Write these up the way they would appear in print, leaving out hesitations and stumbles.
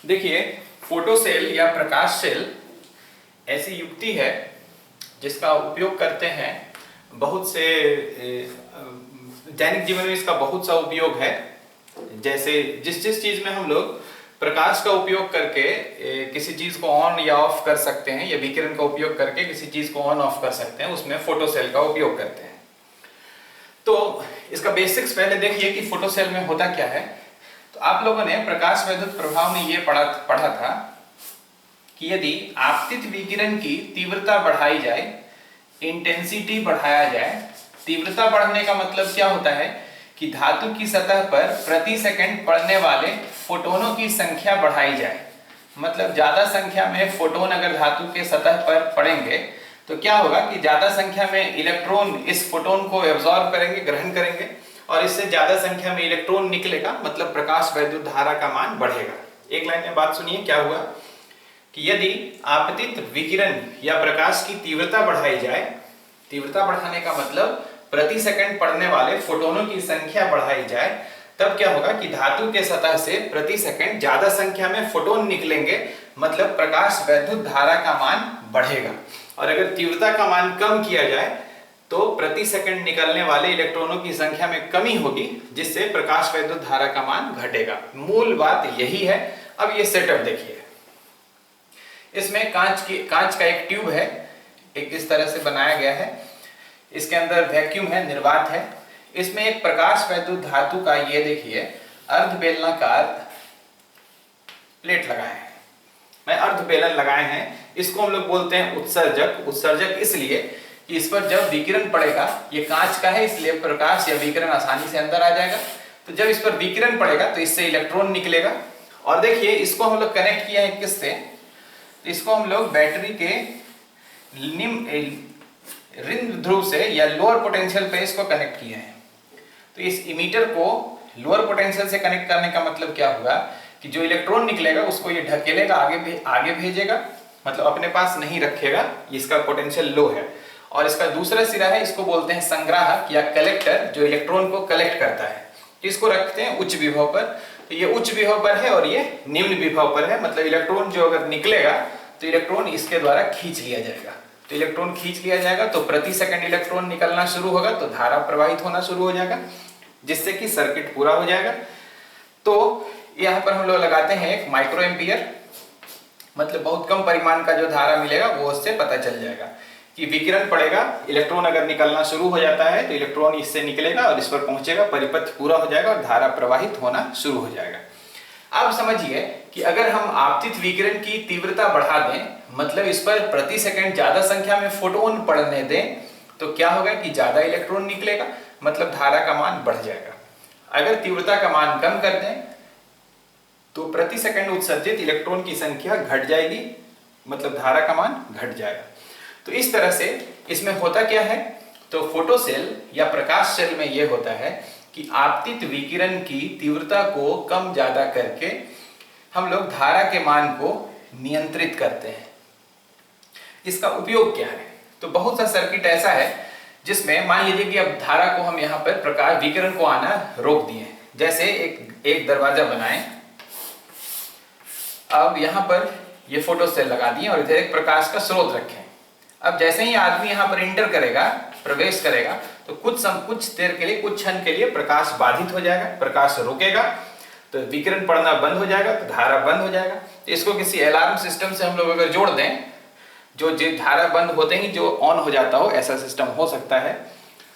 देखिए, photo cell या प्रकाश cell ऐसी युक्ति है जिसका उपयोग करते हैं बहुत से दैनिक जीवन में इसका बहुत सा उपयोग है। जैसे जिस चीज में हम लोग प्रकाश का उपयोग करके किसी चीज को ऑन या ऑफ कर सकते हैं या विकिरण का उपयोग करके किसी चीज को ऑन ऑफ कर सकते हैं, उसमें फोटो सेल का उपयोग करते हैं। तो इसका बेसिक्स पहले देखिए कि फोटो सेल में होता क्या है। तो आप लोगों ने प्रकाश वैद्युत प्रभाव में ये पढ़ा था कि यदि आपतित विकिरण की तीव्रता बढ़ाई जाए, इंटेंसिटी बढ़ाया जाए। तीव्रता बढ़ने का मतलब क्या होता है कि धातु की सतह पर प्रति सेकंड पड़ने वाले फोटोनों की संख्या बढ़ाई जाए। मतलब ज्यादा संख्या में फोटोन अगर धातु के सतह पर पड़ेंगे तो क्या होगा कि ज्यादा संख्या में इलेक्ट्रॉन इस फोटोन को एब्जॉर्ब करेंगे, ग्रहण करेंगे, और इससे ज्यादा संख्या में इलेक्ट्रॉन निकलेगा, मतलब प्रकाश वैद्युत धारा का मान बढ़ेगा। एक लाइन में बात सुनिए क्या हुआ कि यदि आपतित विकिरण या प्रकाश की तीव्रता बढ़ाई जाए, तीव्रता बढ़ाने का मतलब प्रति सेकंड पड़ने वाले फोटोनों की संख्या बढ़ाई जाए, तब क्या होगा कि धातु के सतह से प्रति सेकंड ज्यादा संख्या में फोटोन निकलेंगे, मतलब प्रकाश वैद्युत धारा का मान बढ़ेगा। और अगर तीव्रता का मान कम किया जाए तो प्रति सेकंड निकलने वाले इलेक्ट्रॉनों की संख्या में कमी होगी, जिससे प्रकाश वैद्युत धारा का मान घटेगा। मूल बात यही है। अब ये सेटअप देखिए, इसमें कांच का एक ट्यूब है, एक इस तरह से बनाया गया है। इसके अंदर वैक्यूम है, निर्वात है। इसमें एक प्रकाश वैद्युत धातु का ये देखिए अर्ध बेलनाकार प्लेट लगाए हैं। मैं अर्ध बेलन लगाए हैं। इसको हम लोग बोलते हैं उत्सर्जक। उत्सर्जक इसलिए कि इस पर जब विकिरण पड़ेगा, ये कांच का है इसलिए प्रकाश या विकिरण आसानी से अंदर आ जाएगा। तो जब इस पर विकिरण पड़ेगा तो इससे इलेक्ट्रॉन निकलेगा। और देखिए इसको हम लोग कनेक्ट किया है किससे, तो इसको हम लोग बैटरी के ऋण ध्रुव से या लोअर पोटेंशियल पे इसको कनेक्ट किए हैं। तो इस इमीटर को लोअर पोटेंशियल से कनेक्ट करने का मतलब क्या होगा कि जो इलेक्ट्रॉन निकलेगा उसको ये ढकेलेगा, आगे भेजेगा, मतलब अपने पास नहीं रखेगा, इसका पोटेंशियल लो है। और इसका दूसरा सिरा है, इसको बोलते हैं संग्राहक या कलेक्टर, जो इलेक्ट्रॉन को कलेक्ट करता है। इसको रखते हैं उच्च विभव पर। तो ये उच्च विभव पर है और ये निम्न विभव पर है, मतलब इलेक्ट्रॉन जो अगर निकलेगा तो इलेक्ट्रॉन इसके द्वारा खींच लिया जाएगा। तो इलेक्ट्रॉन खींच लिया जाएगा तो प्रति सेकंड इलेक्ट्रॉन निकलना शुरू होगा, तो धारा प्रवाहित होना शुरू हो जाएगा, जिससे कि सर्किट पूरा हो जाएगा। तो यहाँ पर हम लोग लगाते हैं एक माइक्रो एम्पियर, मतलब बहुत कम परिमाण का जो धारा मिलेगा वो उससे पता चल जाएगा कि विकिरण पड़ेगा, इलेक्ट्रॉन अगर निकलना शुरू हो जाता है तो इलेक्ट्रॉन इससे निकलेगा और इस पर पहुंचेगा, परिपथ पूरा हो जाएगा और धारा प्रवाहित होना शुरू हो जाएगा। अब समझिए कि अगर हम आपतित विकिरण की तीव्रता बढ़ा दें, मतलब इस पर प्रति सेकंड ज्यादा संख्या में फोटोन पड़ने दें, तो क्या होगा कि ज्यादा इलेक्ट्रॉन निकलेगा, मतलब धारा का मान बढ़ जाएगा। अगर तीव्रता का मान कम कर दें तो प्रति सेकंड उत्सर्जित इलेक्ट्रॉन की संख्या घट जाएगी, मतलब धारा का मान घट जाएगा। तो इस तरह से इसमें होता क्या है, तो फोटो सेल या प्रकाश सेल में यह होता है कि आपतित विकिरण की तीव्रता को कम ज्यादा करके हम लोग धारा के मान को नियंत्रित करते हैं। इसका उपयोग क्या है, तो बहुत सा सर्किट ऐसा है जिसमें मान लीजिए कि अब धारा को हम यहाँ पर प्रकाश विकिरण को आना रोक दिए। जैसे एक दरवाजा बनाएं, अब यहाँ पर ये फोटो सेल लगा दिए और इधर एक प्रकाश का स्रोत रखें। अब जैसे ही आदमी यहाँ पर इंटर करेगा, प्रवेश करेगा, तो कुछ देर के लिए, कुछ क्षण के लिए प्रकाश बाधित हो जाएगा, प्रकाश रुकेगा, तो विकिरण पड़ना बंद हो जाएगा, तो धारा बंद हो जाएगा। तो इसको किसी अलार्म सिस्टम से हम लोग अगर जोड़ दें, जो धारा बंद होते ही जो ऑन हो जाता हो, ऐसा सिस्टम हो सकता है।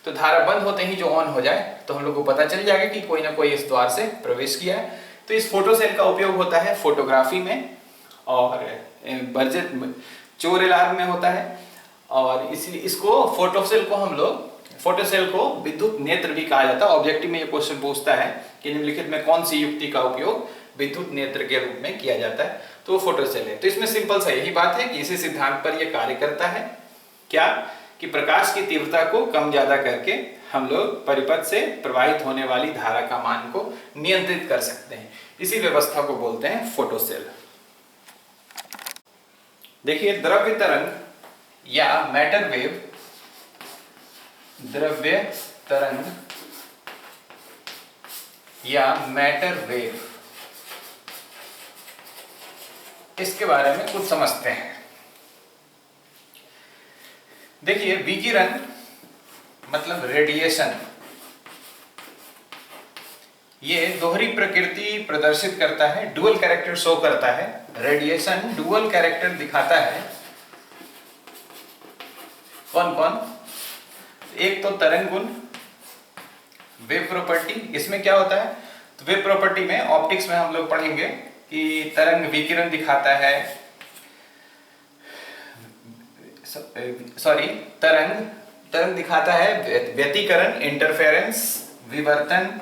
तो धारा बंद होते ही जो ऑन हो जाए तो हम लोग को पता चल जाएगा कि कोई ना कोई इस द्वार से प्रवेश किया है। तो इस फोटो सेल का उपयोग होता है फोटोग्राफी में और चोर अलार्म में होता है। और इसलिए इसको फोटो सेल को विद्युत नेत्र भी कहा जाता है। ऑब्जेक्टिव में ये क्वेश्चन पूछता है कि निम्नलिखित में कौन सी युक्ति का उपयोग विद्युत नेत्र के रूप में किया जाता है, तो वो फोटो सेल है। तो इसमें सिंपल सा यही बात है कि इसी सिद्धांत पर यह कार्य करता है, क्या कि प्रकाश की तीव्रता को कम ज्यादा करके हम लोग परिपथ से प्रवाहित होने वाली धारा का मान को नियंत्रित कर सकते हैं। इसी व्यवस्था को बोलते हैं फोटो सेल। देखिए, द्रव्य तरंग या मैटर वेव, द्रव्य तरंग या मैटर वेव इसके बारे में कुछ समझते हैं। देखिए, विकिरण मतलब रेडिएशन, ये दोहरी प्रकृति प्रदर्शित करता है, डुअल कैरेक्टर शो करता है। रेडिएशन डुअल कैरेक्टर दिखाता है। कौन कौन? एक तो तरंग गुण, वेव प्रॉपर्टी। इसमें क्या होता है? तो वेव प्रॉपर्टी में ऑप्टिक्स में हम लोग पढ़ेंगे कि तरंग विकिरण दिखाता है, तरंग दिखाता है व्यतिकरण, इंटरफेरेंस, विवर्तन,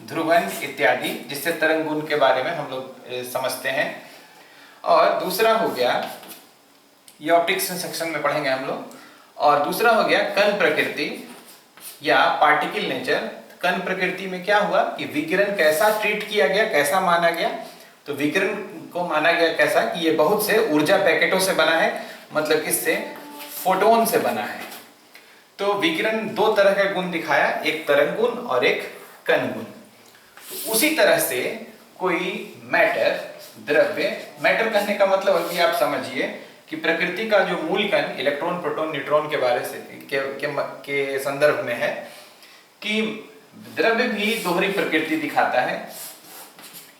ध्रुवन इत्यादि, जिससे तरंग गुण के बारे में हम लोग समझते हैं। और दूसरा हो गया, ये ऑप्टिक्स सेक्शन में पढ़ेंगे हम लोग। और दूसरा हो गया कण प्रकृति या पार्टिकल नेचर। कण प्रकृति में क्या हुआ कि विकिरण कैसा ट्रीट किया गया, कैसा माना गया। तो विकिरण को माना गया कैसा कि ये बहुत से ऊर्जा पैकेटों से बना है, मतलब किससे? फोटोन से बना है। तो विकिरण दो तरह का गुण दिखाया, एक तरंग गुण और एक कण गुण। तो उसी तरह से कोई मैटर, द्रव्य, मैटर कहने का मतलब अभी आप समझिए कि प्रकृति का जो मूल कण इलेक्ट्रॉन, प्रोटॉन, न्यूट्रॉन के बारे से के संदर्भ में है कि द्रव्य भी दोहरी प्रकृति दिखाता है।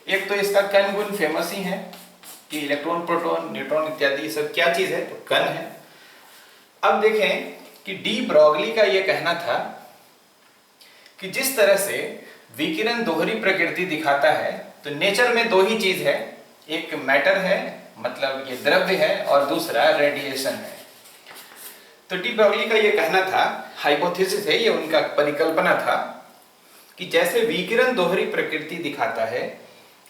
एक तो इसका कण गुण फेमस ही है कि इलेक्ट्रॉन, प्रोटॉन, न्यूट्रॉन इत्यादि सब क्या चीज है? तो कण है। अब देखें कि डी ब्रॉगली का यह कहना था कि जिस तरह से विकिरण दोहरी प्रकृति दिखाता है, तो नेचर में दो ही चीज है, एक मैटर है, मतलब ये द्रव्य है, और दूसरा रेडिएशन है। तो डी ब्रॉगली का यह कहना था, हाइपोथेसिस है, ये उनका परिकल्पना था कि जैसे विकिरण दोहरी प्रकृति दिखाता है,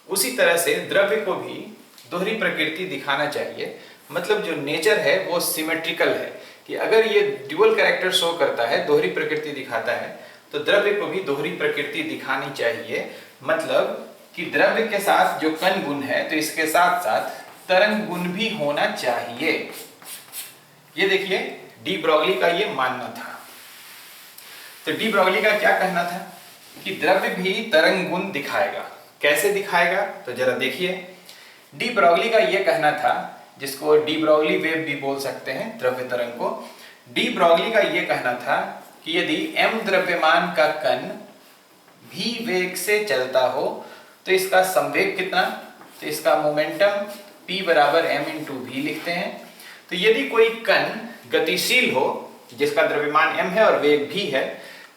उसी तरह से द्रव्य को भी दोहरी प्रकृति दिखाना चाहिए। मतलब जो नेचर है वो सिमेट्रिकल है कि अगर ये ड्यूअल कैरेक्टर शो करता है, दोहरी प्रकृति दिखाता है, तो द्रव्य को भी दोहरी प्रकृति दिखानी चाहिए। मतलब कि द्रव्य के साथ जो कण गुण है, तो इसके साथ साथ तरंग गुण भी होना चाहिए। ये देखिए, डी ब्रॉगली का ये मानना था। तो डी ब्रॉगली का क्या कहना था कि द्रव्य भी तरंग गुण दिखाएगा। कैसे दिखाएगा? तो जरा देखिए, डी ब्रॉगली का यह कहना था, जिसको डी ब्रॉगली वेव भी बोल सकते हैं, द्रव्य तरंग को। डी ब्रॉगली का यह कहना था कि यदि m द्रव्यमान का कण v वेग से चलता हो, तो इसका संवेग कितना? तो इसका मोमेंटम p बराबर m इंटू v लिखते हैं। तो यदि कोई कण गतिशील हो, जिसका द्रव्यमान m है और वेग v है,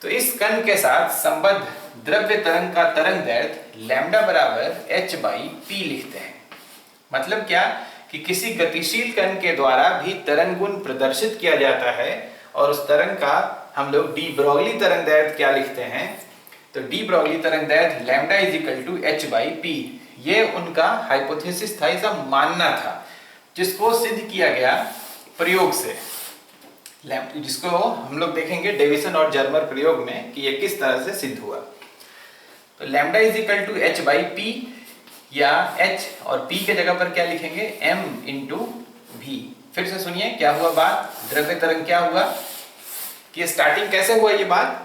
तो इस कण के साथ संबद्ध द्रव्य तरंग का तरंग दैर्ध्य लैम्डा बराबर h बाई p लिखते हैं। मतलब क्या कि किसी गतिशील कण के द्वारा भी तरंग गुण प्रदर्शित किया जाता है, और उस तरंग का हम लोग डी ब्रॉगली तरंग दैर्ध्य क्या लिखते हैं? तो डी ब्रॉगली तरंग दैर्ध्य lambda is equal to h by p। ये उनका हाइपोथेसिस था, ऐसा मानना था, जिसको सिद्ध किया गया प्रयोग से, जिसको हम लोग देखेंगे डेविसन और जर्मर प्रयोग में कि ये किस तरह से सिद्ध हुआ। तो lambda is equal to h by p, या h और p के जगह पर क्या लिखेंगे? m into v। फिर से सुनिए क्या हुआ बात, द्रव्य तरंग क्या हुआ कि स्टार्टिंग कैसे हुआ ये बात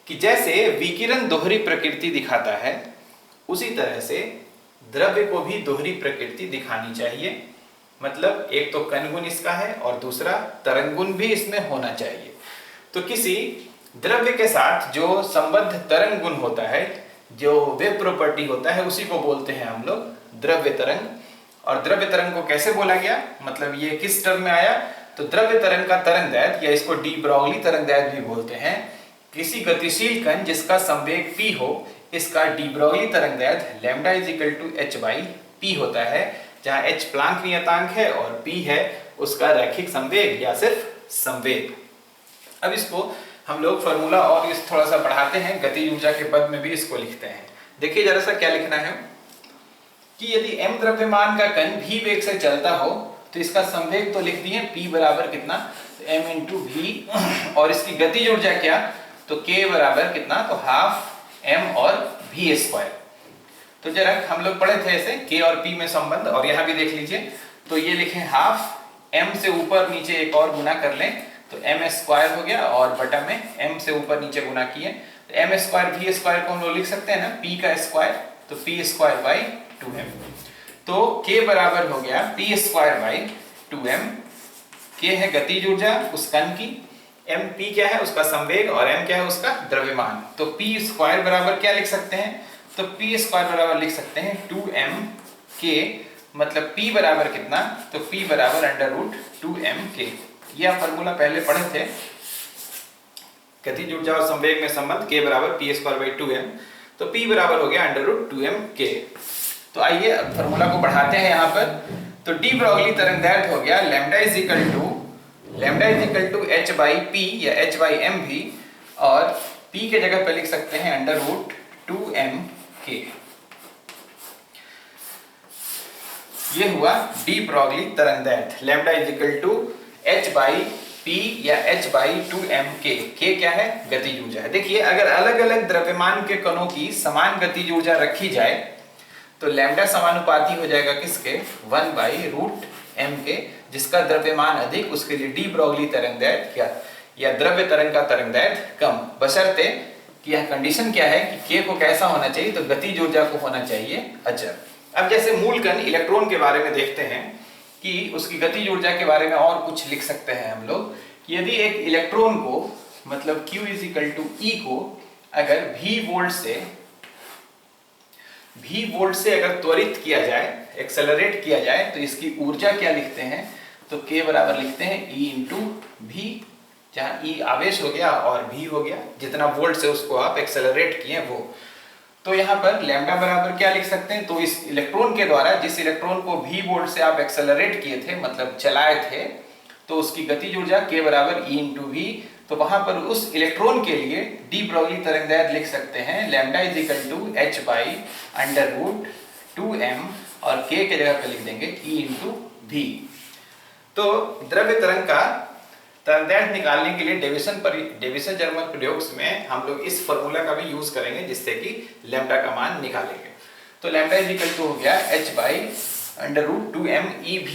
कि जैसे विकिरण दोहरी प्रकृति दिखाता है, उसी तरह से द्रव्य को भी दोहरी प्रकृति दिखानी चाहिए। मतलब एक तो कण गुण इसका है और दूसरा तरंग गुण भी इसमें होना चाहिए। तो किसी द्रव्य के साथ जो संबद्ध तरंग गुण होता है, जो वेव प्रॉपर्टी होता है, उसी को बोलते हैं हम लोग द्रव्य तरंग। और द्रव्य तरंग को कैसे बोला गया, मतलब ये किस टर्म में आया? तो द्रव्य तरंग का तरंग दैर्ध्य, या इसको डी ब्रॉगली तरंग दैर्ध्य भी बोलते हैं, किसी गतिशील कण जिसका संवेग p हो, इसका डी ब्रॉगली तरंग दैर्ध्य lambda is equal to h by p होता है, जहां h प्लांक नियतांक है और p है उसका रैखिक संवेग या सिर्फ संवेग। अब इसको हम लोग फॉर्मूला और इस थोड़ा सा बढ़ाते हैं, गतिज ऊर्जा के पद में भी इसको लिखते हैं। देखिए जरा सा क्या लिखना है कि यदि m द्रव्यमान का कण v वेग से चलता हो, तो इसका संवेग तो लिख दिए p बराबर कितना? तो m इंटू v, और इसकी गतिज ऊर्जा क्या? तो k बराबर कितना? तो हाफ m और v स्क्वायर। तो जरा हम लोग पढ़े थे ऐसे k और p में संबंध, और यहाँ भी देख लीजिए। तो ये लिखें हाफ m से ऊपर नीचे एक और गुना कर लें, तो m स्क्वायर हो गया, और बटा में m से ऊपर नीचे गुना किए तो m स्क्वायर v स्क्वायर को हम लोग लिख सकते हैं ना, p का स्क्वायर, तो p स्क्वायर बाई 2m। तो k बराबर हो गया p square by 2m। k है गतिज ऊर्जा उस कण की, m p क्या है उसका संवेग और m क्या है उसका द्रव्यमान। तो p स्क्वायर बराबर क्या लिख सकते हैं, तो p स्क्वायर बराबर लिख सकते हैं 2m k, मतलब p बराबर कितना, तो p बराबर अंडर रूट 2m k। यह फॉर्मूला पहले पढ़े थे, गतिज ऊर्जा और संवेग में संबंध k बराबर p स्क्वायर बाई 2m, तो p बराबर हो गया अंडर रूट 2m k। तो आइए अब फॉर्मूला को बढ़ाते हैं यहाँ पर। तो डी ब्रोगली तरंगदैर्घ्य हो गया lambda is equal to h by p या h बाई m भी, और p के जगह पे लिख सकते हैं अंडर रूट 2m k। ये हुआ डी ब्रोगली तरंगदैर्घ्य, lambda is equal to h by p या h by 2m k। k क्या है, गतिज ऊर्जा है। देखिए अगर अलग अलग द्रव्यमान के कणों की समान गतिज ऊर्जा रखी जाए तो लैम्डा समानुपाती हो जाएगा किसके, 1 बाई रूट m के। जिसका द्रव्यमान अधिक उसके लिए डी ब्रोगली तरंगदैर्घ्य क्या, या द्रव्य तरंग का तरंगदैर्घ्य कम, बशर्ते कि यह कंडीशन क्या है कि k को कैसा होना चाहिए, तो गतिज ऊर्जा को होना चाहिए अचर। अब जैसे मूल कण इलेक्ट्रॉन के बारे में देखते हैं कि उसकी गतिज ऊर्जा के बारे में और कुछ लिख सकते हैं हम लोग। यदि एक इलेक्ट्रॉन को मतलब Q is equal to E को अगर v वोल्ट से अगर त्वरित किया जाए, एक्सेलरेट किया जाए, तो इसकी ऊर्जा क्या लिखते हैं, तो k बराबर लिखते हैं E इंटू v, जहाँ E आवेश हो गया और v हो गया जितना वोल्ट से उसको आप एक्सेलरेट किए वो। तो यहाँ पर लैम्डा बराबर क्या लिख सकते हैं, तो इस इलेक्ट्रॉन के द्वारा जिस इलेक्ट्रॉन को v वोल्ट से आप एक्सेलरेट किए थे, मतलब चलाए थे, तो उसकी गतिज ऊर्जा k बराबर E इंटू v। तो वहां पर उस इलेक्ट्रॉन के लिए डी ब्रोगली तरंगदैर्घ्य लिख सकते हैं lambda is equal to h by under root 2m, और k के जगह पे लिख देंगे E इंटू v। तो द्रव्य तरंग का तरंगदैर्घ्य निकालने के लिए डेविसन जर्मर प्रयोग में हम लोग इस फॉर्मूला का भी यूज करेंगे, जिससे कि लैम्डा का मान निकालेंगे। तो लैम्डा इज इक्वल टू हो गया h by under root 2m ev,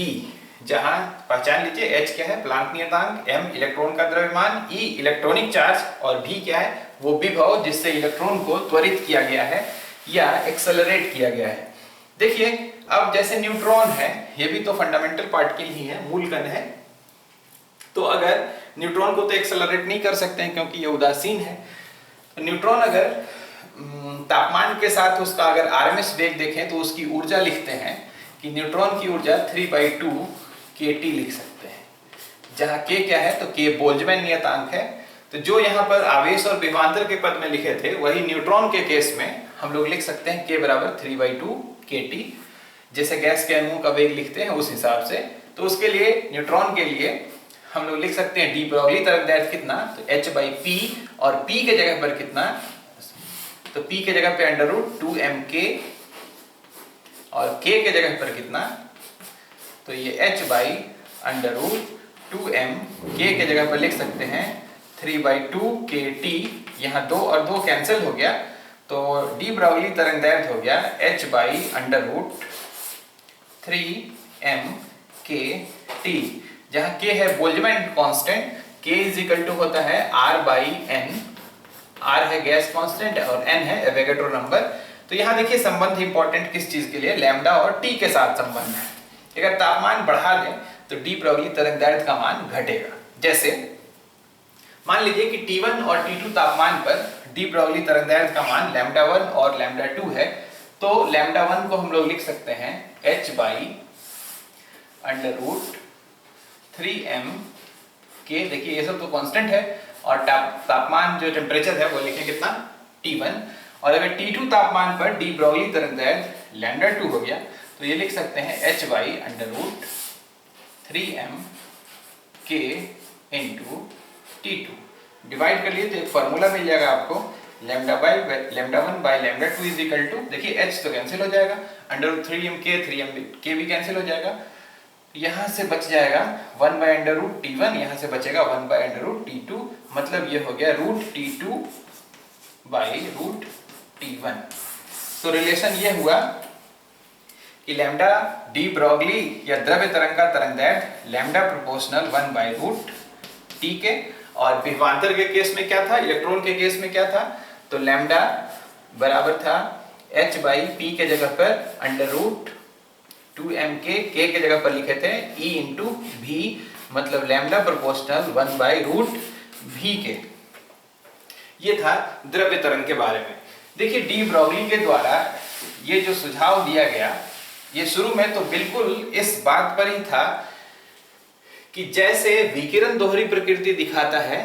जहां पहचान लीजिए h क्या है, प्लांक नियतांक, m इलेक्ट्रॉन का द्रव्यमान, e इलेक्ट्रॉनिक चार्ज, और v क्या है, वो विभव जिससे इलेक्ट्रॉन को त्वरित किया गया है या एक्सेलरेट किया गया है। देखिए अब जैसे न्यूट्रॉन है, ये भी तो फंडामेंटल पार्टिकल ही है, मूल कण है। तो अगर न्यूट्रॉन को तो एक्सेलरेट नहीं कर सकते हैं क्योंकि ये उदासीन है। तो न्यूट्रॉन अगर तापमान के साथ उसका अगर आरएमएस वेग देखें तो उसकी ऊर्जा लिखते हैं कि न्यूट्रॉन की ऊर्जा 3/2 kT लिख सकते हैं, जहां k क्या है, तो k बोल्ट्जमैन नियतांक है। तो जो यहाँ पर आवेश और विभवांतर के पद में लिखे थे वही न्यूट्रॉन के केस में हम लोग लिख सकते हैं k बराबर 3/2 kT, जैसे गैस के अणुओं का वेग लिखते हैं उस हिसाब से। तो उसके लिए न्यूट्रॉन के लिए हम लोग लिख सकते हैं डी ब्रोगली तरंगदैर्घ्य कितना, तो h बाई p, और p के जगह पर कितना, तो p के जगह पे अंडर रूट 2mk, और k के जगह पर कितना, तो ये h by under root 2m, k के जगह पर लिख सकते हैं 3/2 kT। यहाँ 2 और 2 कैंसिल हो गया, तो डी ब्रोगली तरंगदैर्घ्य हो गया h by under root 3mkt, जहाँ k है Boltzmann constant, k is equal to होता है r बाई n, r है गैस कांस्टेंट और n है एवोगैड्रो नंबर। तो यहाँ देखिए संबंध इंपॉर्टेंट किस चीज के लिए, लैम्डा और t के साथ संबंध है। अगर तापमान बढ़ा दें तो डी ब्रोगली तरंगदैर्घ्य का मान घटेगा। जैसे मान लीजिए कि T1 और T2 तापमान पर डी ब्रोगली तरंगदैर्घ्य का मान λ1 और λ2 है, तो λ1 को हम लोग लिख सकते हैं h by under root 3m k। देखिए ये सब तो कांस्टेंट है, और तापमान जो टेम्परेचर है वो लिखें कितना, T1। और अगर T2 तापमान पर डी ब्रोगली तरंगदैर्घ्य λ2 हो गया तो ये लिख सकते हैं h by under root 3m k into T2। Divide कर लिए तो एक फॉर्मूला मिल जाएगा आपको, λ1 बाई λ2 इज इक्वल टू, देखिए h तो कैंसिल हो जाएगा, अंडर रूट 3m भी कैंसिल हो जाएगा, यहाँ से बच जाएगा 1 बाई अंडर रूट T1, यहाँ से बचेगा 1 बाई अंडर रूट T2, मतलब ये हो गया root T2 by root T1। तो रिलेशन ये हुआ कि लैम्डा डी ब्रोगली या द्रव्य तरंग का तरंगदैर्घ्य lambda proportional 1 by root T के, और विभवांतर के केस में क्या था, इलेक्ट्रॉन के केस में क्या था, तो लैम्डा बराबर था h बाई p के जगह पर अंडर रूट 2mk, k के जगह पर लिखे थे E इंटू भी, मतलब लैम्डा प्रोपोर्शनल 1/√v के। ये था द्रव्य तरंग के बारे में। देखिए डी ब्रॉगली के द्वारा ये जो सुझाव दिया गया, ये शुरू में तो बिल्कुल इस बात पर ही था कि जैसे विकिरण दोहरी प्रकृति दिखाता है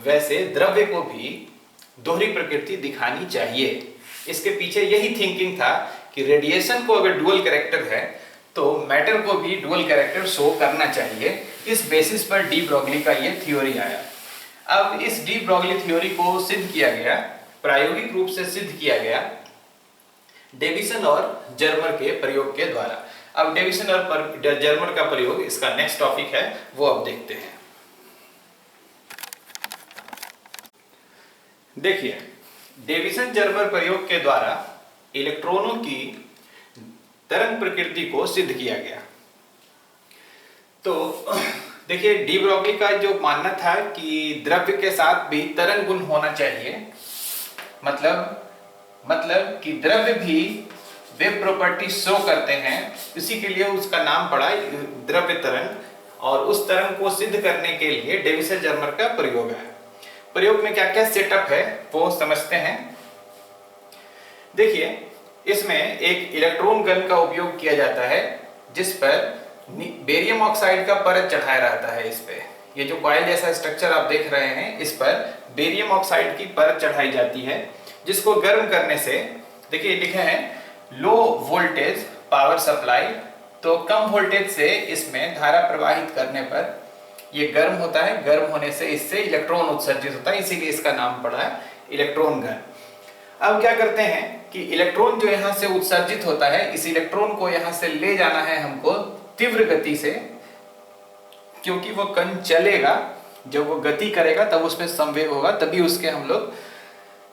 वैसे द्रव्य को भी दोहरी प्रकृति दिखानी चाहिए। इसके पीछे यही थिंकिंग था कि रेडिएशन को अगर डुअल कैरेक्टर है तो मैटर को भी डुअल कैरेक्टर शो करना चाहिए। इस बेसिस पर डी ब्रॉगली का ये थ्योरी आया। अब इस डी ब्रॉगली थ्योरी को सिद्ध किया गया, प्रायोगिक रूप से सिद्ध किया गया डेविसन और जर्मर के प्रयोग के द्वारा। अब डेविसन और जर्मर का प्रयोग इसका नेक्स्ट टॉपिक है, वो अब देखते हैं। देखिए डेविसन जर्मर प्रयोग के द्वारा इलेक्ट्रॉनों की तरंग प्रकृति को सिद्ध किया गया। तो देखिए डी ब्रॉगली का जो मानना था कि द्रव्य के साथ भी तरंग गुण होना चाहिए, मतलब कि द्रव्य भी वेव प्रॉपर्टी शो करते हैं, इसी के लिए उसका नाम पड़ा द्रव्य तरंग। और उस तरंग को सिद्ध करने के लिए डेविसन जर्मर का प्रयोग है। प्रयोग में क्या क्या सेटअप है वो समझते हैं। देखिए इसमें एक इलेक्ट्रॉन गन का उपयोग किया जाता है जिस पर बेरियम ऑक्साइड का परत चढ़ाया रहता है। इस पे ये जो कॉइल जैसा स्ट्रक्चर आप देख रहे हैं, इस पर बेरियम ऑक्साइड की परत चढ़ाई जाती है, जिसको गर्म करने से, देखिए लिखे हैं लो वोल्टेज पावर सप्लाई, तो कम वोल्टेज से इसमें धारा प्रवाहित करने पर ये गर्म होता है। गर्म होने से इससे इलेक्ट्रॉन उत्सर्जित होता है, इसीलिए इसका नाम पड़ा है इलेक्ट्रॉन गन। अब क्या करते हैं कि इलेक्ट्रॉन जो यहाँ से उत्सर्जित होता है, इस इलेक्ट्रॉन को यहाँ से ले जाना है हमको तीव्र गति से, क्योंकि वो कण चलेगा, जब वो गति करेगा तब उसमें संवेग होगा, तभी उसके हम लोग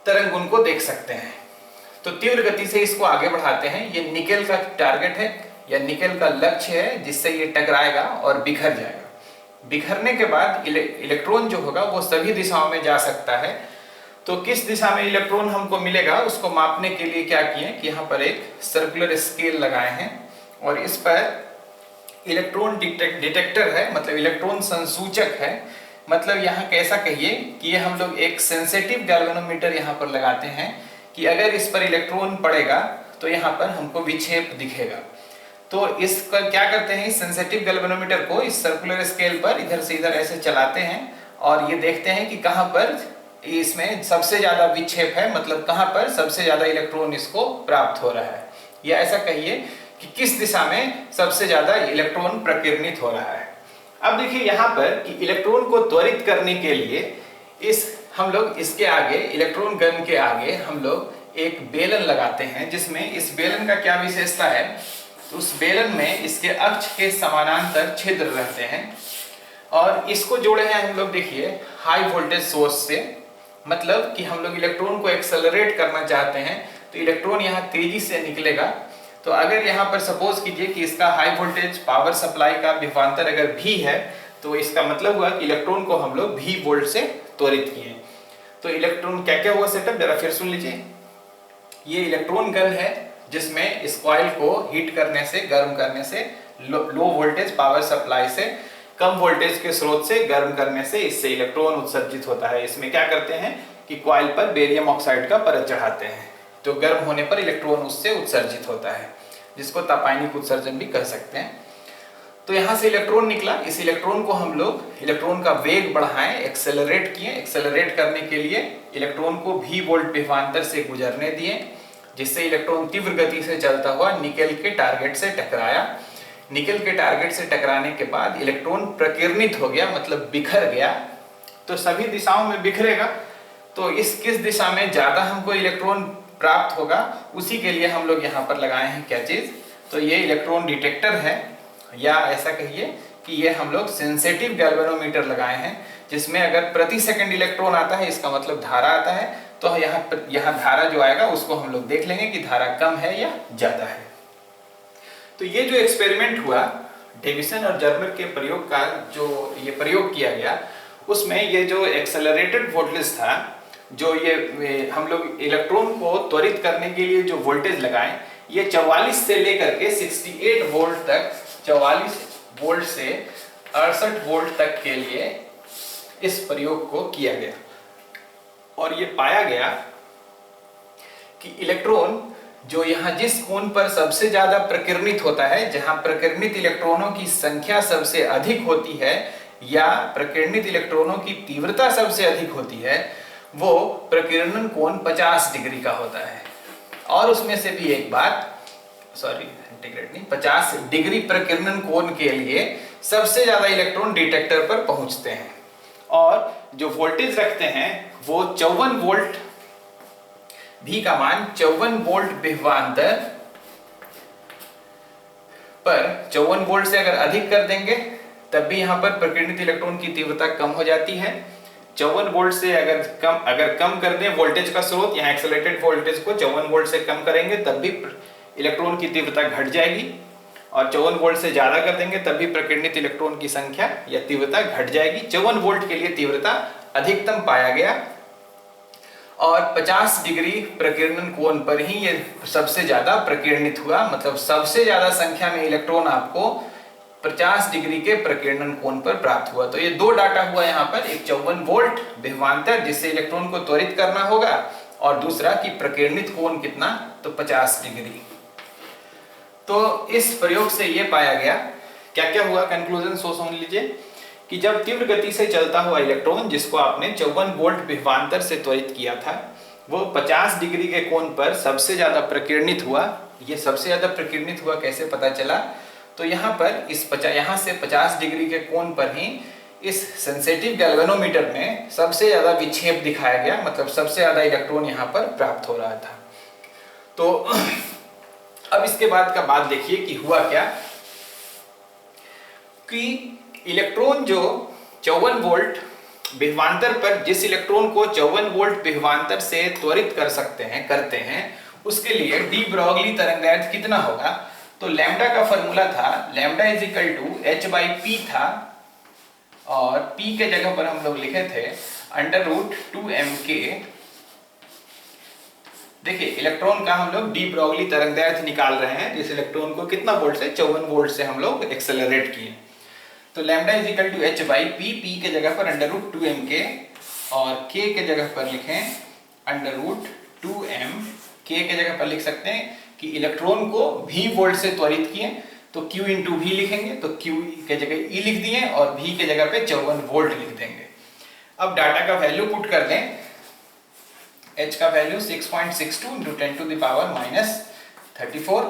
तरंग गुण को देख सकते हैं। तो तीव्र गति से इसको आगे बढ़ाते हैं। ये निकेल का टारगेट है या निकेल का लक्ष्य है, जिससे ये टकराएगा और बिखर जाएगा। बिखरने के बाद इलेक्ट्रॉन जो होगा वो सभी दिशाओं में जा सकता है। तो किस दिशा में इलेक्ट्रॉन हमको मिलेगा उसको मापने के लिए क्या किए कि यहाँ पर एक सर्कुलर स्केल लगाए हैं और इस पर इलेक्ट्रॉन डिटेक्टर है, मतलब इलेक्ट्रॉन संसूचक है। मतलब यहाँ कैसा कहिए कि ये हम लोग एक सेंसिटिव गैल्वेनोमीटर यहाँ पर लगाते हैं कि अगर इस पर इलेक्ट्रॉन पड़ेगा तो यहाँ पर हमको विक्षेप दिखेगा। तो इसका क्या करते हैं, इस सेंसिटिव गैल्वेनोमीटर को इस सर्कुलर स्केल पर इधर से इधर ऐसे चलाते हैं और ये देखते हैं कि कहाँ पर इसमें सबसे ज्यादा विक्षेप है, मतलब कहाँ पर सबसे ज्यादा इलेक्ट्रॉन इसको प्राप्त हो रहा है, या ऐसा कहिए कि किस दिशा में सबसे ज्यादा इलेक्ट्रॉन प्रकीर्णित हो रहा है। अब देखिए यहाँ पर कि इलेक्ट्रॉन को त्वरित करने के लिए हम लोग इसके आगे, इलेक्ट्रॉन गन के आगे हम लोग एक बेलन लगाते हैं, जिसमें इस बेलन का क्या विशेषता है, तो उस बेलन में इसके अक्ष के समानांतर छिद्र रहते हैं और इसको जोड़े हैं हम लोग देखिए हाई वोल्टेज सोर्स से। मतलब कि हम लोग इलेक्ट्रॉन को एक्सेलरेट करना चाहते हैं तो इलेक्ट्रॉन यहाँ तेजी से निकलेगा। तो अगर यहाँ पर सपोज कीजिए कि इसका हाई वोल्टेज पावर सप्लाई का विभवांतर अगर भी है, तो इसका मतलब हुआ कि इलेक्ट्रॉन को हम लोग भी वोल्ट से त्वरित किए। तो इलेक्ट्रॉन क्या क्या हुआ सेटअप, जरा फिर सुन लीजिए। ये इलेक्ट्रॉन गन है जिसमें इस कॉइल को हीट करने से, गर्म करने से, लो वोल्टेज पावर सप्लाई से कम वोल्टेज के स्रोत से गर्म करने से इससे इलेक्ट्रॉन उत्सर्जित होता है। इसमें क्या करते हैं कि कॉइल पर बेरियम ऑक्साइड का परत चढ़ाते हैं, तो गर्म होने पर इलेक्ट्रॉन उससे उत्सर्जित होता है, जिसको तापायनिक उत्सर्जन भी कह सकते हैं। तो यहाँ से इलेक्ट्रॉन निकला, इस इलेक्ट्रॉन को हम लोग इलेक्ट्रॉन का वेग बढ़ाएं, एक्सेलरेट किए। एक्सेलरेट करने के लिए इलेक्ट्रॉन को भी वोल्ट विभवांतर से गुजरने दिए, जिससे इलेक्ट्रॉन तीव्र गति से चलता हुआ निकेल के टारगेट से टकराया। निकेल के टारगेट से टकराने के बाद इलेक्ट्रॉन प्रकीर्णित हो गया, मतलब बिखर गया। तो सभी दिशाओं में बिखरेगा, तो इस किस दिशा में ज्यादा हमको इलेक्ट्रॉन प्राप्त होगा, उसी के लिए हम लोग यहाँ पर लगाए हैं क्या चीज, तो ये इलेक्ट्रॉन डिटेक्टर है, या ऐसा कहिए कि ये हम लोग सेंसिटिव गैल्वेनोमीटर लगाए हैं, जिसमें अगर प्रति सेकंड इलेक्ट्रॉन आता है इसका मतलब धारा आता है। तो यहाँ धारा जो आएगा उसको हम लोग देख लेंगे कि धारा कम है या ज्यादा है। तो ये जो एक्सपेरिमेंट हुआ डेविसन और जर्मर के प्रयोग का, जो ये प्रयोग किया गया, उसमें ये जो एक्सेलरेटेड वोल्टेज था, जो ये हम लोग इलेक्ट्रॉन को त्वरित करने के लिए जो वोल्टेज लगाएं, ये 44 से लेकर के 68 वोल्ट तक, 44 वोल्ट से 68 वोल्ट तक के लिए इस प्रयोग को किया गया। और ये पाया गया कि इलेक्ट्रॉन जो यहाँ जिस कोण पर सबसे ज्यादा प्रकीर्णित होता है, जहां प्रकीर्णित इलेक्ट्रॉनों की संख्या सबसे अधिक होती है या प्रकीर्णित इलेक्ट्रॉनों की तीव्रता सबसे अधिक होती है, वो प्रकीर्णन कोण 50 डिग्री का होता है। और उसमें से भी एक बात, सॉरी सेंटीग्रेड नहीं, 50 डिग्री प्रकीर्णन कोण के लिए सबसे ज्यादा इलेक्ट्रॉन डिटेक्टर पर पहुंचते हैं। और जो वोल्टेज रखते हैं वो 54 वोल्ट, V का मान 54 वोल्ट विभवांतर पर 54 वोल्ट से अगर अधिक कर देंगे तब भी यहां पर प्रकीर्णित इलेक्ट्रॉन की तीव्रता कम हो जाती है। 54 वोल्ट से अगर कम कर दें वोल्टेज का स्रोत, यहाँ एक्सेलरेटेड वोल्टेज को 54 वोल्ट से कम करेंगे तब भी इलेक्ट्रॉन की तीव्रता घट जाएगी, और 54 वोल्ट से ज्यादा कर देंगे तब भी प्रकीर्णित इलेक्ट्रॉन की संख्या या तीव्रता घट जाएगी। 54 वोल्ट के लिए तीव्रता अधिकतम पाया गया और 50 डिग्री प्रकीर्णन कोण पर ही ये सबसे ज्यादा प्रकीर्णित हुआ। मतलब सबसे ज्यादा संख्या में इलेक्ट्रॉन आपको 50 डिग्री के प्रकीर्णन कोण पर प्राप्त हुआ। तो ये दो डाटा हुआ यहाँ पर, एक 54 वोल्ट विभवांतर जिससे इलेक्ट्रॉन को त्वरित करना होगा, और दूसरा कि प्रकीर्णित कोण कितना, तो 50 डिग्री। तो इस प्रयोग से ये पाया गया, क्या क्या हुआ, कंक्लूजन सुन लीजिए, कि जब तीव्र गति से चलता हुआ इलेक्ट्रॉन जिसको आपने 54 वोल्ट विभवांतर से त्वरित किया था, वो 50 डिग्री के कोण पर सबसे ज्यादा प्रकीर्णित हुआ। ये सबसे ज्यादा प्रकीर्णित हुआ कैसे पता चला, तो यहाँ पर यहाँ से 50 डिग्री के कोण पर ही इस सेंसिटिव गैल्वेनोमीटर में सबसे ज्यादा विक्षेप दिखाया गया, मतलब सबसे ज्यादा इलेक्ट्रॉन यहाँ पर प्राप्त हो रहा था। तो अब इसके बाद का बात देखिए कि हुआ क्या, कि इलेक्ट्रॉन जो 54 वोल्ट विभवांतर पर, जिस इलेक्ट्रॉन को 54 वोल्ट विभवांतर से त्वरित करते हैं, उसके लिए डी ब्रॉगली तरंगदैर्घ्य कितना होगा, तो लैम्डा का फॉर्मूला था, lambda is equal to h/p था, और p के जगह पर हम लोग लिखे थे √2mk। देखिए इलेक्ट्रॉन का हम लोग डी ब्रॉगली तरंगदैर्घ्य निकाल रहे हैं, जिस इलेक्ट्रॉन को कितना वोल्ट से, 54 वोल्ट से हम लोग एक्सेलरेट किए। तो lambda is equal to h/p, p के जगह पर √2mk और k के जगह पर लिखें √2m। k के जगह पर लिख सकते हैं कि इलेक्ट्रॉन को v वोल्ट से त्वरित किए, तो q × v लिखेंगे, तो q के जगह e लिख दिए और v के जगह पे 54 वोल्ट लिख देंगे। अब डाटा का वैल्यू पुट कर दें, h का वैल्यू 6.62 × 10⁻34,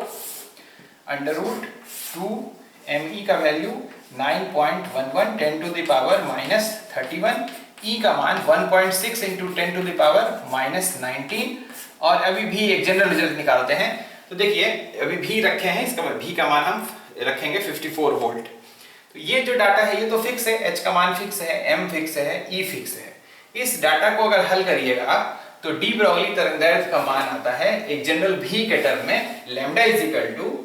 √2me का वैल्यू 9.11 10⁻31, e का मान 1.6 × 10⁻19, और अभी भी एक जनरल रिजल्ट निकालते हैं। तो देखिए अभी भी रखे हैं, इसका भी का मान हम रखेंगे 54 वोल्ट। तो ये जो डाटा है ये तो फिक्स है, h का मान फिक्स है, m फिक्स है, e फिक्स है। इस डाटा को अगर हल करिएगा तो डी ब्रॉगली तरंगदैर्घ्य का मान आता है एक जनरल v के टर्म में, lambda is equal to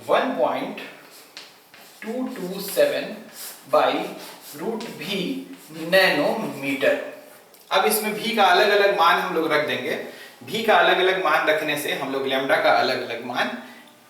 1.227/√v nanometre. अब इसमें v का अलग अलग मान हम लोग रख देंगे। v का अलग अलग मान रखने से हम लोग लैम्डा का अलग अलग मान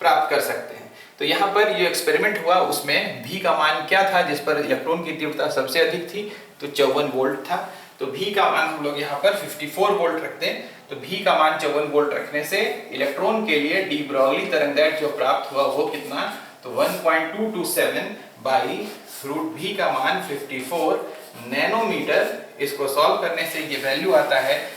प्राप्त कर सकते हैं। तो यहाँ पर ये एक्सपेरिमेंट हुआ, उसमें v का मान क्या था जिस पर इलेक्ट्रॉन की तीव्रता सबसे अधिक थी, तो 54 वोल्ट था। तो v का मान हम लोग यहाँ पर 54 वोल्ट रखते हैं। तो v का मान 54 वोल्ट रखने से इलेक्ट्रॉन के लिए डी ब्रॉगली तरंगदैर्घ्य जो प्राप्त हुआ वो कितना, तो 1.227/√v का मान 54 नैनोमीटर। इसको सॉल्व करने से ये वैल्यू आता है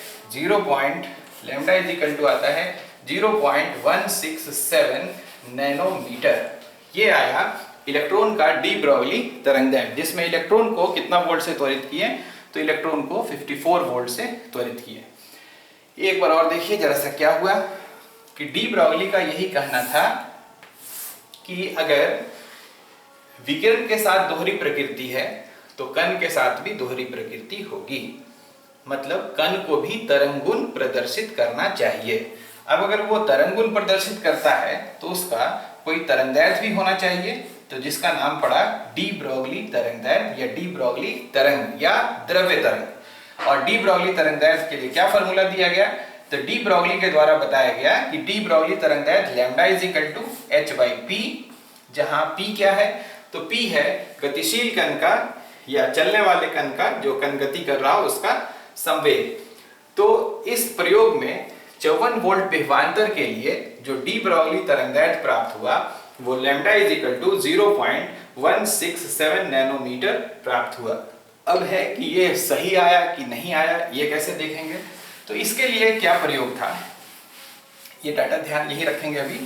लैम्डा इज इक्वल टू आता है 0.167 नैनोमीटर। ये आया इलेक्ट्रॉन का डी ब्रॉगली तरंगदैर्घ्य, जिसमें इलेक्ट्रॉन को कितना वोल्ट से त्वरित किए, तो इलेक्ट्रॉन को 54 वोल्ट से त्वरित किए। एक बार और देखिए जरा सा क्या हुआ, कि डी ब्रॉगली का यही कहना था कि अगर विकिरण के साथ दोहरी प्रकृति है तो कण के साथ भी दोहरी प्रकृति होगी, मतलब कण को भी तरंगुण प्रदर्शित करना चाहिए। अब अगर वो तरंगुण प्रदर्शित करता है तो उसका कोई तरंगदैर्घ्य भी होना चाहिए, तो जिसका नाम पड़ा डी ब्रॉगली तरंगदैर्घ्य या डी ब्रॉगली तरंग या द्रव्य तरंग। और डी ब्रॉगली तरंगदैर्घ्य के लिए क्या फॉर्मूला दिया गया, तो डी ब्रॉगली के द्वारा बताया गया कि डी ब्रॉगली तरंगदैर्घ्य lambda is equal to h/p, जहां p क्या है, तो p है गतिशील कण का या चलने वाले कण का, जो कण गति कर रहा हो उसका संवेग। तो इस प्रयोग में 54 वोल्ट विभवांतर के लिए जो डी ब्रॉगली तरंगदैर्घ्य प्राप्त हुआ वो lambda is equal to 0.167 nanometre प्राप्त हुआ। अब है कि ये सही आया कि नहीं आया, ये कैसे देखेंगे, तो इसके लिए क्या प्रयोग था, ये डाटा ध्यान यही रखेंगे अभी।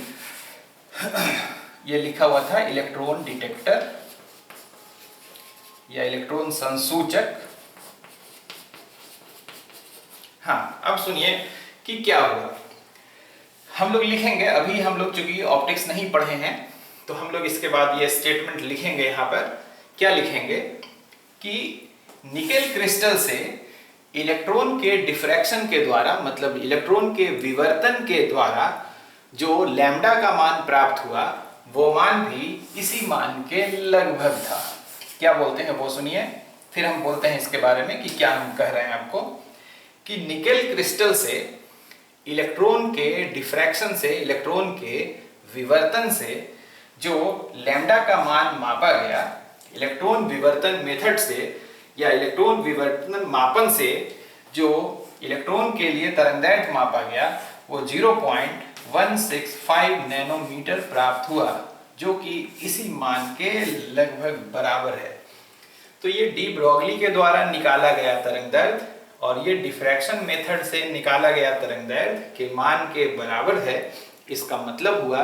ये लिखा हुआ था इलेक्ट्रॉन डिटेक्टर या इलेक्ट्रॉन संसूचक। हाँ, अब सुनिए कि क्या हुआ। हम लोग लिखेंगे, अभी हम लोग चूंकि ऑप्टिक्स नहीं पढ़े हैं तो हम लोग इसके बाद ये स्टेटमेंट लिखेंगे। यहाँ पर क्या लिखेंगे कि निकेल क्रिस्टल से इलेक्ट्रॉन के डिफ्रैक्शन के द्वारा, मतलब इलेक्ट्रॉन के विवर्तन के द्वारा जो लैम्डा का मान प्राप्त हुआ वो मान भी इसी मान के लगभग था। क्या बोलते हैं वो सुनिए, फिर हम बोलते हैं इसके बारे में कि क्या हम कह रहे हैं आपको, कि निकेल क्रिस्टल से इलेक्ट्रॉन के डिफ्रैक्शन से, इलेक्ट्रॉन के विवर्तन से जो लैम्डा का मान मापा गया, इलेक्ट्रॉन विवर्तन मेथड से या इलेक्ट्रॉन विवर्तन मापन से जो इलेक्ट्रॉन के लिए तरंगदैर्घ्य मापा गया वो 0.165 नैनोमीटर प्राप्त हुआ, जो कि इसी मान के लगभग बराबर है। तो ये डी ब्रॉगली के द्वारा निकाला गया तरंगदैर्घ्य और ये डिफ्रैक्शन मेथड से निकाला गया तरंगदैर्घ्य के मान के बराबर है। इसका मतलब हुआ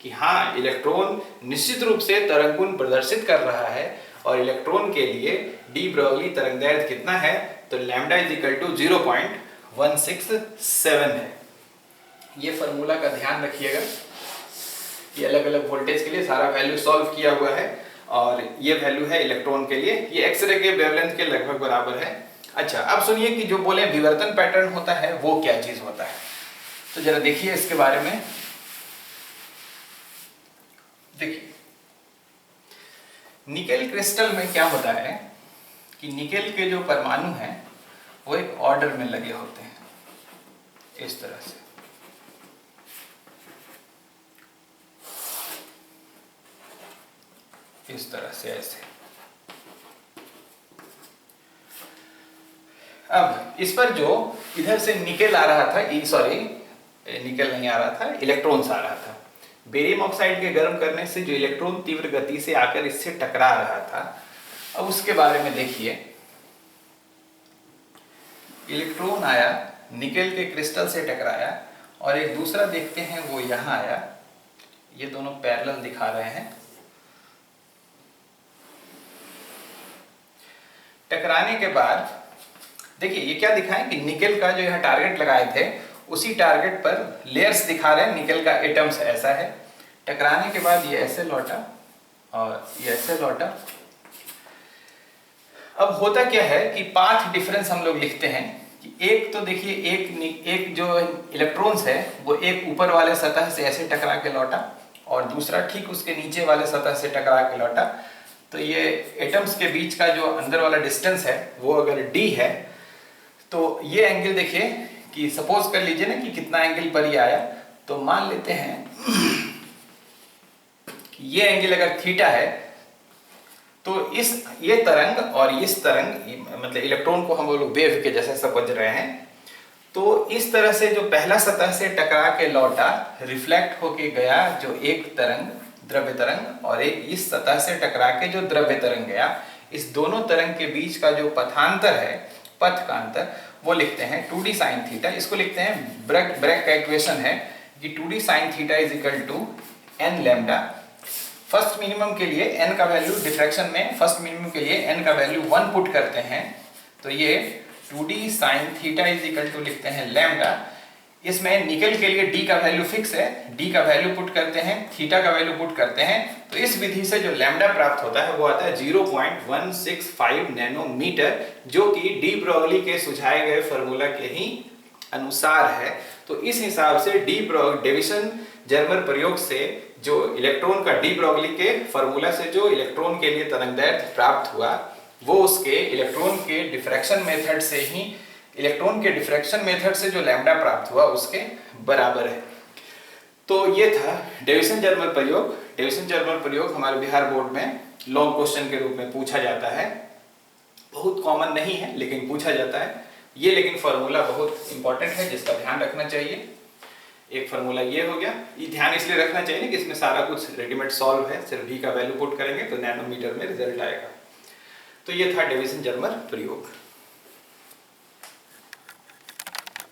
कि हाँ, इलेक्ट्रॉन निश्चित रूप से तरंग गुण प्रदर्शित कर रहा है और इलेक्ट्रॉन के लिए डी ब्रॉगली तरंगदैर्घ्य कितना है, तो लैम्डा इज इक्वल टू 0.167 है। ये फॉर्मूला का ध्यान रखिएगा कि अलग अलग वोल्टेज के लिए सारा वैल्यू सॉल्व किया हुआ है और ये वैल्यू है इलेक्ट्रॉन के लिए, ये एक्सरे के वेवलेंथ के लगभग बराबर है। अच्छा, अब सुनिए कि जो बोले विवर्तन पैटर्न होता है वो क्या चीज होता है, तो जरा देखिए इसके बारे में। देखिए निकेल क्रिस्टल में क्या होता है कि निकेल के जो परमाणु हैं वो एक ऑर्डर में लगे होते हैं, इस तरह से। इस तरह से ऐसे। अब इस पर जो इधर से निकेल आ रहा था, सॉरी निकेल नहीं आ रहा था, इलेक्ट्रॉन्स आ रहा था। बेरियम ऑक्साइड के गर्म करने से जो इलेक्ट्रॉन तीव्र गति से आकर इससे टकरा रहा था, अब उसके बारे में देखिए। इलेक्ट्रॉन आया, निकेल के क्रिस्टल से टकराया और एक दूसरा देखते हैं वो यहां आया। ये दोनों पैरेलल दिखा रहे हैं। टकराने के बाद देखिए ये क्या दिखाएं कि निकेल का जो यहाँ टारगेट लगाए थे उसी टारगेट पर लेयर्स दिखा रहे हैं, निकेल का एटम्स ऐसा है। टकराने के बाद ये ऐसे लौटा और ये ऐसे लौटा। अब होता क्या है कि पाथ डिफरेंस हम लोग लिखते हैं कि एक तो देखिए एक जो इलेक्ट्रॉन्स है वो एक ऊपर वाले सतह से ऐसे टकरा के लौटा और दूसरा ठीक उसके नीचे वाले सतह से टकरा के लौटा। तो ये एटम्स के बीच का जो अंदर वाला डिस्टेंस है वो अगर d है तो ये एंगल देखिए कि सपोज कर लीजिए ना कि कितना एंगल पर ये आया, तो मान लेते हैं कि ये एंगल अगर थीटा है तो ये तरंग और इस तरंग, मतलब इलेक्ट्रॉन को हम लोग वेव के जैसे समझ रहे हैं, तो इस तरह से जो पहला सतह से टकरा के लौटा रिफ्लेक्ट होके गया जो एक तरंग द्रव्य तरंग और एक इस सतह से टकरा के जो द्रव्य तरंग गया, इस दोनों तरंग के बीच का जो पथांतर है, पथ का अंतर, वो लिखते हैं 2d sin थीटा। इसको लिखते हैं ब्रैग का इक्वेशन है कि 2d sin theta is equal to n lambda. First minimum के लिए n का वैल्यू, डिफ्रैक्शन में फर्स्ट मिनिमम के लिए n का वैल्यू 1 पुट करते हैं तो ये 2d sin theta is equal to लिखते हैं लैम्डा। इसमें निकेल के लिए d का वैल्यू फिक्स है, d का वैल्यू पुट करते हैं, थीटा का वैल्यू पुट करते हैं, तो इस विधि से जो लैम्डा प्राप्त होता है वो आता है 0.165 नैनोमीटर, जो कि डी ब्रॉगली के सुझाए गए फॉर्मूला के ही अनुसार है। तो इस हिसाब से डेविसन जर्मर प्रयोग से जो इलेक्ट्रॉन का डी ब्रॉगली के फॉर्मूला से जो इलेक्ट्रॉन के लिए तरंगदैर्घ्य प्राप्त हुआ वो उसके इलेक्ट्रॉन के डिफ्रैक्शन मेथड से ही, इलेक्ट्रॉन के डिफ्रैक्शन मेथड से जो लैम्डा प्राप्त हुआ उसके बराबर है। तो ये था डेविसन जर्मर प्रयोग। डेविसन जर्मर प्रयोग हमारे बिहार बोर्ड में लॉन्ग क्वेश्चन के रूप में पूछा जाता है। बहुत कॉमन नहीं है लेकिन पूछा जाता है ये, लेकिन फॉर्मूला बहुत इंपॉर्टेंट है जिसका ध्यान रखना चाहिए। एक फार्मूला ये हो गया, ये ध्यान इसलिए रखना चाहिए कि इसमें सारा कुछ रेडीमेड सॉल्व है, सिर्फ v का वैल्यू पुट करेंगे तो नैनोमीटर में रिजल्ट आएगा। तो ये था डेविसन जर्मर प्रयोग।